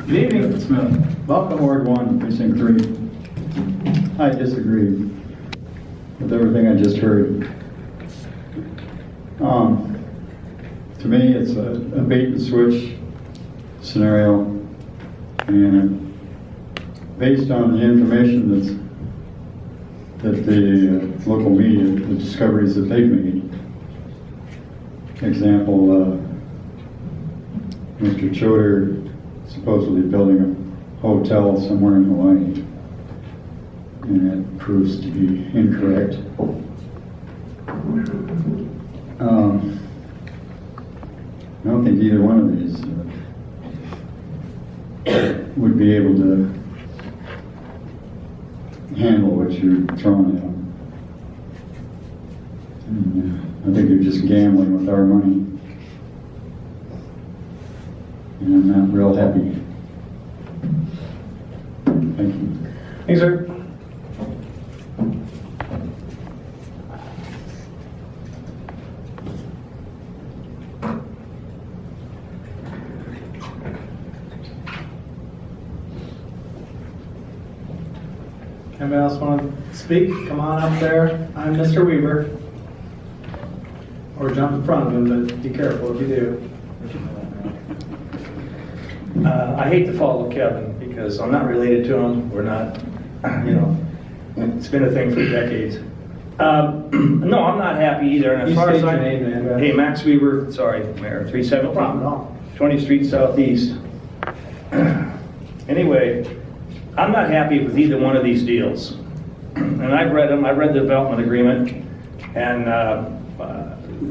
Good evening. Smith. Welcome, Ward 1, Precinct 3. I disagree with everything I just heard. To me, it's a bait and switch scenario, and based on the information that the local media, the discoveries that they've made. Example, Mr. Choder supposedly building a hotel somewhere in Hawaii, and that proves to be incorrect. I don't think either one of these would be able to handle what you're throwing at them. And, I think you're just gambling with our money, and I'm not real happy. Thank you. Thanks, sir. Anybody else want to speak? Come on up there. I'm Mr. Weaver. Or jump in front of him, but be careful if you do. I hate to follow Kevin because I'm not related to him. We're not, it's been a thing for decades. No, I'm not happy either. And as You far as state I, your name, man. hey, Max Weaver, sorry, Mayor, 317. No problem at all. 20th Street Southeast. Anyway, I'm not happy with either one of these deals. And I've read them. I read the development agreement and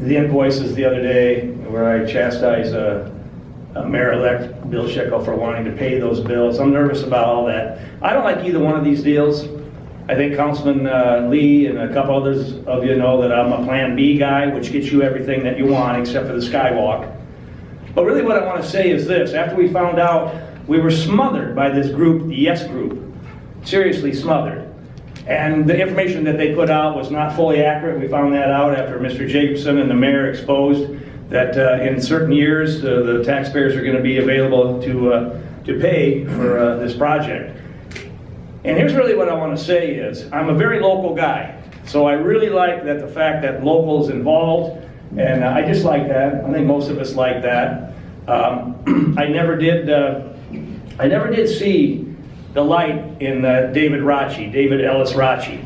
the invoices the other day where I chastised Mayor-elect Bill Schickel for wanting to pay those bills. I'm nervous about all that. I don't like either one of these deals. I think Councilman Lee and a couple others of you know that I'm a Plan B guy, which gets you everything that you want except for the skywalk. But really what I want to say is this. After we found out we were smothered by this group, the Yes Group, seriously smothered. And the information that they put out was not fully accurate. We found that out after Mr. Jacobson and the mayor exposed that in certain years the taxpayers are going to be available to pay for this project. And here's really what I want to say is, I'm a very local guy. So I really like that the fact that locals involved, and I just like that. I think most of us like that. I never did see the light in David Ellis Rachi.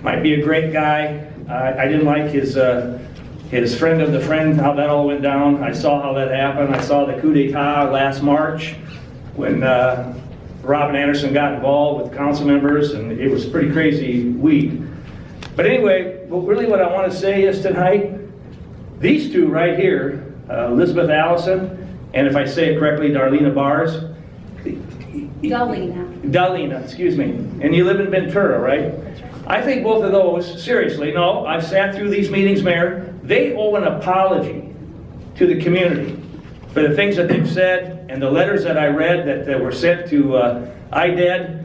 Might be a great guy. I didn't like his friend of the friend, how that all went down. I saw how that happened. I saw the coup d'etat last March when Robin Anderson got involved with council members, and it was a pretty crazy week. But anyway, really what I want to say is tonight, these two right here, Elizabeth Allison, and if I say it correctly, Darlena Bars. Darlena, excuse me. And you live in Ventura, right? That's right. I think both of those, seriously, no, I've sat through these meetings, Mayor, they owe an apology to the community for the things that they've said and the letters that I read that were sent to IDED.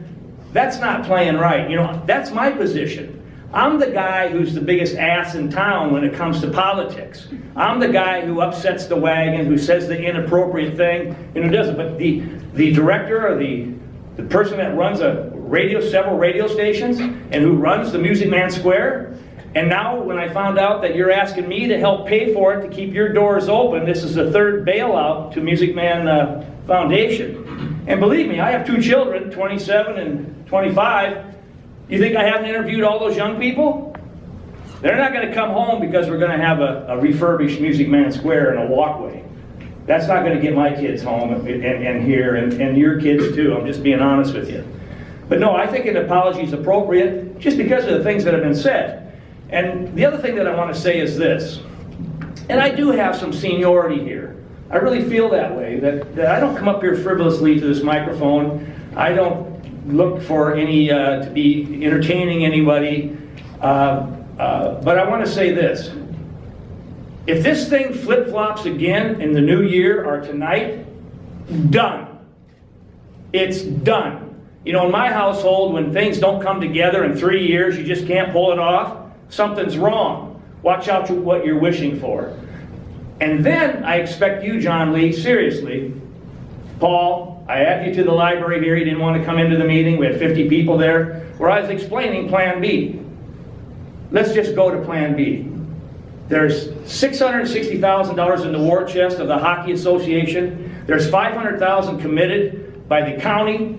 That's not playing right. You know, that's my position. I'm the guy who's the biggest ass in town when it comes to politics. I'm the guy who upsets the wagon, who says the inappropriate thing, and who doesn't. But the director or the person that runs several radio stations and who runs the Music Man Square, and now when I found out that you're asking me to help pay for it to keep your doors open, this is the third bailout to Music Man Foundation. And believe me, I have two children, 27 and 25. You think I haven't interviewed all those young people? They're not going to come home because we're going to have a refurbished Music Man Square and a walkway. That's not going to get my kids home and here, and your kids too. I'm just being honest with you. But no, I think an apology is appropriate just because of the things that have been said. And the other thing that I want to say is this, and I do have some seniority here. I really feel that way, that I don't come up here frivolously to this microphone. I don't look for any to be entertaining anybody, but I want to say this. If this thing flip-flops again in the new year or tonight, done. It's done. You know, in my household, when things don't come together in 3 years, you just can't pull it off, something's wrong. Watch out for what you're wishing for. And then I expect you, John Lee, seriously, Paul, I added you to the library here, you didn't want to come into the meeting, we had 50 people there, where I was explaining Plan B. Let's just go to Plan B. There's $660,000 in the war chest of the Hockey Association. There's $500,000 committed by the county.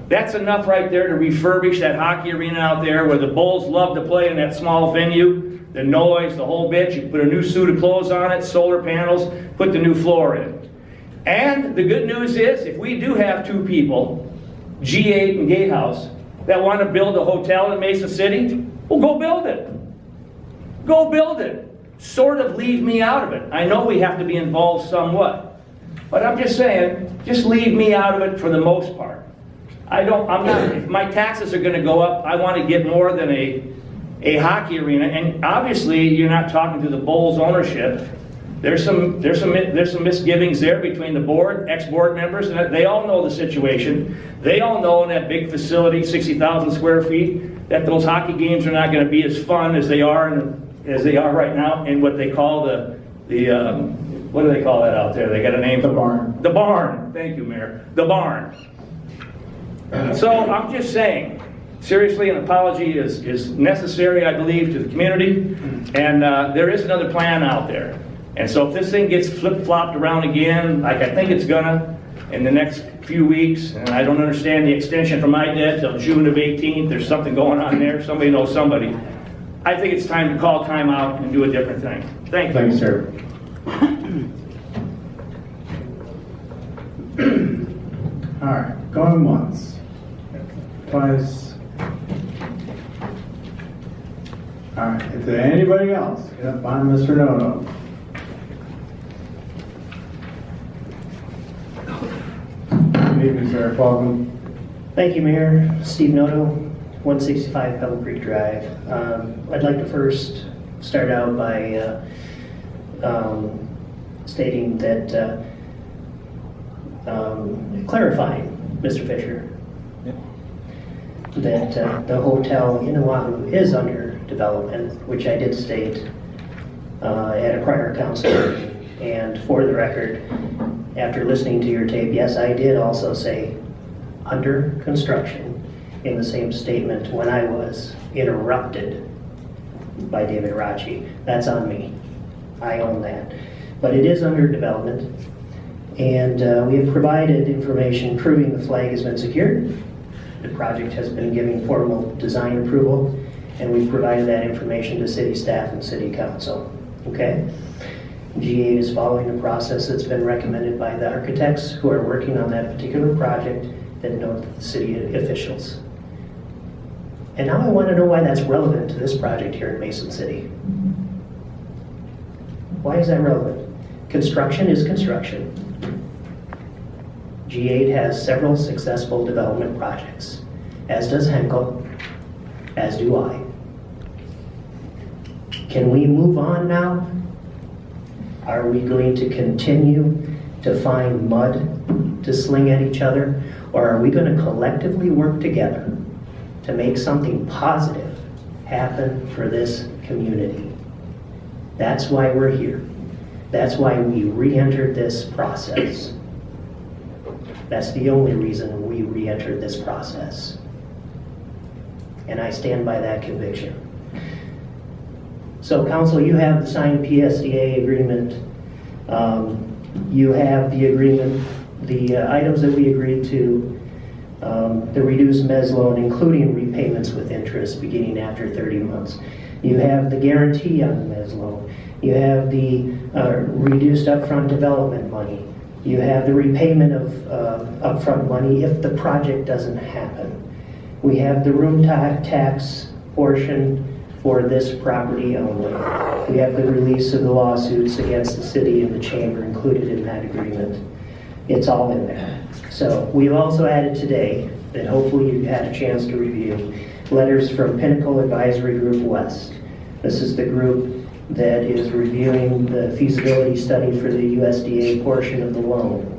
That's enough right there to refurbish that hockey arena out there where the Bulls love to play in that small venue. The noise, the whole bit. You can put a new suit of clothes on it, solar panels, put the new floor in. And the good news is, if we do have two people, G8 and Gatehouse, that want to build a hotel in Mesa City, well, go build it. Go build it. Sort of leave me out of it. I know we have to be involved somewhat. But I'm just saying, just leave me out of it for the most part. I'm not, if my taxes are going to go up, I want to get more than a hockey arena. And obviously, you're not talking to the Bulls ownership. There's some misgivings there between the board, ex-board members, and they all know the situation. They all know in that big facility, 60,000 square feet, that those hockey games are not going to be as fun as they are right now in what they call the what do they call that out there? They got a name for The barn. The barn. Thank you, Mayor. The barn. So I'm just saying, seriously, an apology is necessary, I believe, to the community, and there is another plan out there. And so if this thing gets flip-flopped around again, like I think it's gonna, in the next few weeks, and I don't understand the extension from my debt till June of 18th, there's something going on there, somebody knows somebody. I think it's time to call time out and do a different thing. Thank you. Thanks, sir. All right, going once, twice. All right, if there anybody else, get up on Mr. Noto. Good evening, sir. Welcome. Thank you, Mayor. Steve Noto, 165 Pebble Creek Drive. I'd like to first start out by stating that, clarifying, Mr. Fisher, that the hotel in Oahu is under development, which I did state at a prior council meeting. And for the record, after listening to your tape, yes, I did also say under construction in the same statement when I was interrupted by David Rachi. That's on me. I own that. But it is under development, and we have provided information proving the flag has been secured. The project has been given formal design approval, and we've provided that information to city staff and city council. Okay? G8 is following the process that's been recommended by the architects who are working on that particular project that note the city officials. And now I want to know why that's relevant to this project here in Mason City. Why is that relevant? Construction is construction. G8 has several successful development projects, as does Henkel, as do I. Can we move on now? Are we going to continue to find mud to sling at each other? Or are we going to collectively work together to make something positive happen for this community? That's why we're here. That's why we re-entered this process. That's the only reason we re-entered this process. And I stand by that conviction. So council, you have the signed PSDA agreement. You have the agreement, the items that we agreed to, the reduced mezz loan, including repayments with interest beginning after 30 months. You have the guarantee on the mezz loan. You have the reduced upfront development money. You have the repayment of upfront money if the project doesn't happen. We have the room tax portion for this property only. We have the release of the lawsuits against the city and the chamber included in that agreement. It's all in there. So we've also added today, that hopefully you've had a chance to review, letters from Pinnacle Advisory Group West. This is the group that is reviewing the feasibility study for the USDA portion of the loan.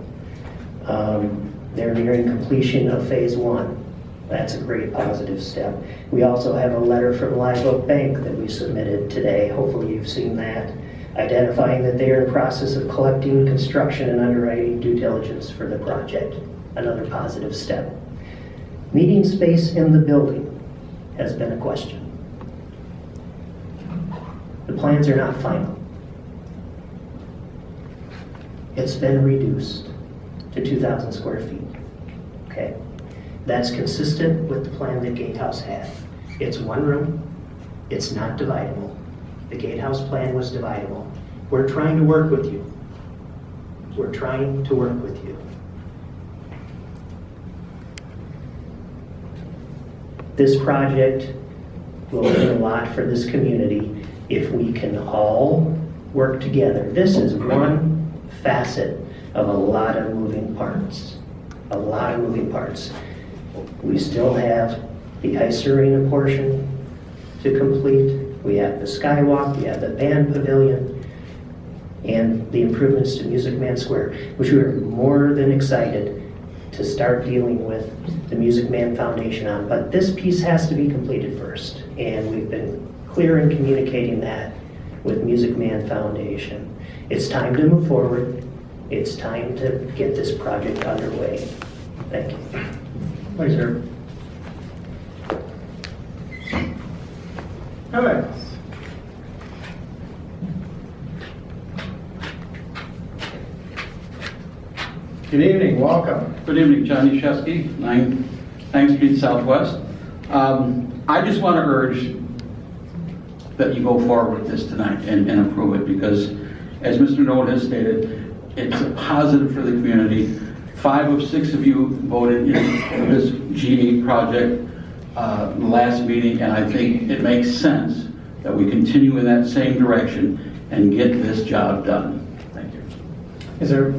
They're nearing completion of phase 1. That's a great positive step. We also have a letter from Live Oak Bank that we submitted today. Hopefully you've seen that. identifying that they are in process of collecting construction and underwriting due diligence for the project. Another positive step. Meeting space in the building has been a question. The plans are not final. It's been reduced to 2,000 square feet. Okay? That's consistent with the plan that Gatehouse had. It's one room. It's not dividable. The Gatehouse plan was dividable. We're trying to work with you. We're trying to work with you. This project will mean a lot for this community if we can all work together. This is one facet of a lot of moving parts. A lot of moving parts. We still have the ice arena portion to complete. We have the skywalk, we have the band pavilion, and the improvements to Music Man Square, which we are more than excited to start dealing with the Music Man Foundation on. But this piece has to be completed first, and we've been clear in communicating that with Music Man Foundation. It's time to move forward. It's time to get this project underway. Thank you. Thanks, sir. Alex. Good evening, welcome. Good evening, John Yashewski, 9 9th Street Southwest. I just want to urge that you go forward with this tonight and approve it, because as Mr. Nolan has stated, it's a positive for the community. 5 of 6 of you voted in for this GE project the last meeting, and I think it makes sense that we continue in that same direction and get this job done. Thank you. Is there